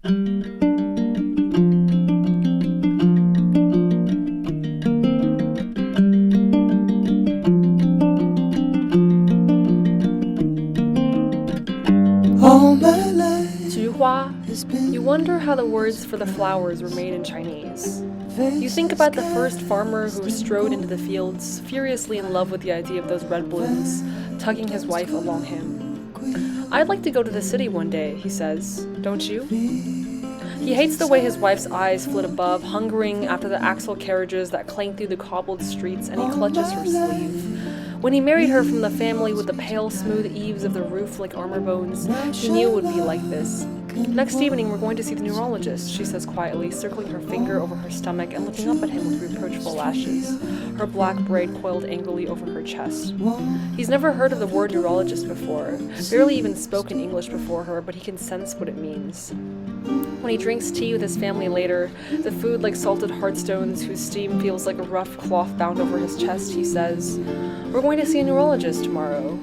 All my life, 菊花, you wonder how the words for the flowers were made in Chinese. You think about the first farmer who strode into the fields, furiously in love with the idea of those red blooms, tugging his wife along him. I'd like to go to the city one day, he says. Don't you? He hates the way his wife's eyes flit above, hungering after the axle carriages that clang through the cobbled streets, and he clutches her sleeve. When he married her from the family with the pale, smooth eaves of the roof like armor bones, he knew it would be like this. Next evening, we're going to see the neurologist, she says quietly, circling her finger over her stomach and looking up at him with reproachful lashes, her black braid coiled angrily over her chest. He's never heard of the word neurologist before, barely even spoken English before her, but he can sense what it means. When he drinks tea with his family later, the food like salted heartstones whose steam feels like a rough cloth bound over his chest, he says, "We're going to see a neurologist tomorrow."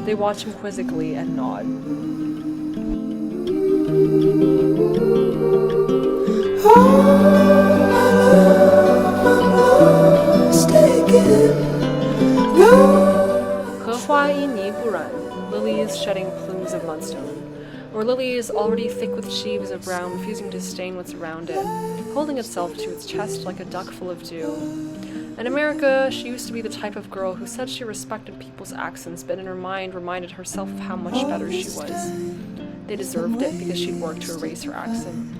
They watch him quizzically and nod. Lilies shedding plumes of mudstone, or lilies already thick with sheaves of brown, refusing to stain what's around it, holding itself to its chest like a duck full of dew. In America, she used to be the type of girl who said she respected people's accents, but in her mind reminded herself of how much better she was. They deserved it because she'd worked to erase her accent.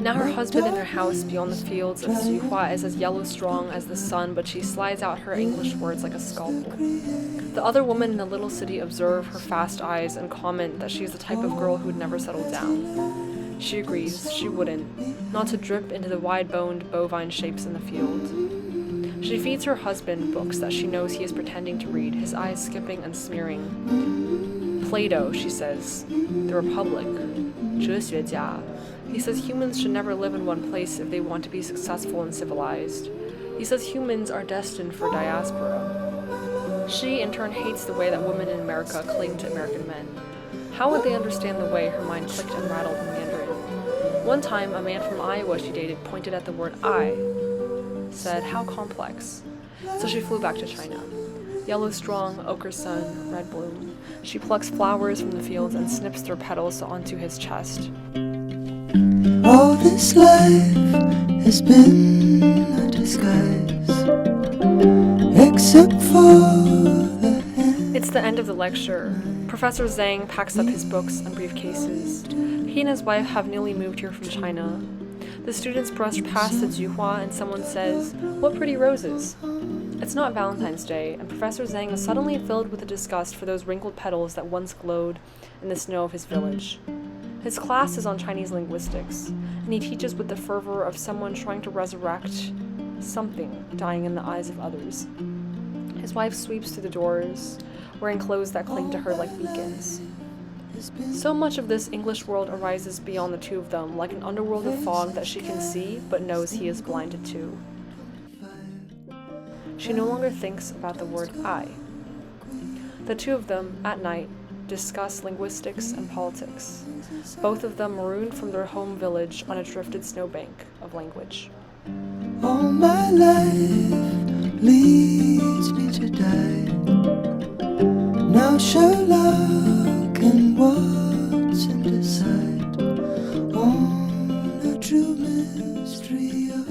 Now her husband in her house beyond the fields of Xihua is as yellow strong as the sun, but she slides out her English words like a scalpel. The other women in the little city observe her fast eyes and comment that she is the type of girl who would never settle down. She agrees, she wouldn't, not to drip into the wide-boned bovine shapes in the field. She feeds her husband books that she knows he is pretending to read, his eyes skipping and smearing. Plato, she says. The Republic. 哲学家. He says humans should never live in one place if they want to be successful and civilized. He says humans are destined for diaspora. She, in turn, hates the way that women in America cling to American men. How would they understand the way her mind clicked and rattled in Mandarin? One time, a man from Iowa she dated pointed at the word I, said, "How complex." So she flew back to China. Yellow strong, ochre sun, red bloom. She plucks flowers from the fields and snips their petals onto his chest. all this life has been a disguise, except for the hand. It's the end of the lecture. Professor Zhang packs up his books and briefcases. He and his wife have newly moved here from China. The students brush past the Juhua and someone says, "What pretty roses." It's not Valentine's Day, and Professor Zhang is suddenly filled with a disgust for those wrinkled petals that once glowed in the snow of his village. His class is on Chinese linguistics, and he teaches with the fervor of someone trying to resurrect something dying in the eyes of others. His wife sweeps through the doors, wearing clothes that cling to her like beacons. So much of this English world arises beyond the two of them, like an underworld of fog that she can see, but knows he is blinded to. She no longer thinks about the word I. The two of them, at night, discuss linguistics and politics, both of them marooned from their home village on a drifted snowbank of language. All my life leads me to die. Now Sherlock and Watson decide on the true mystery of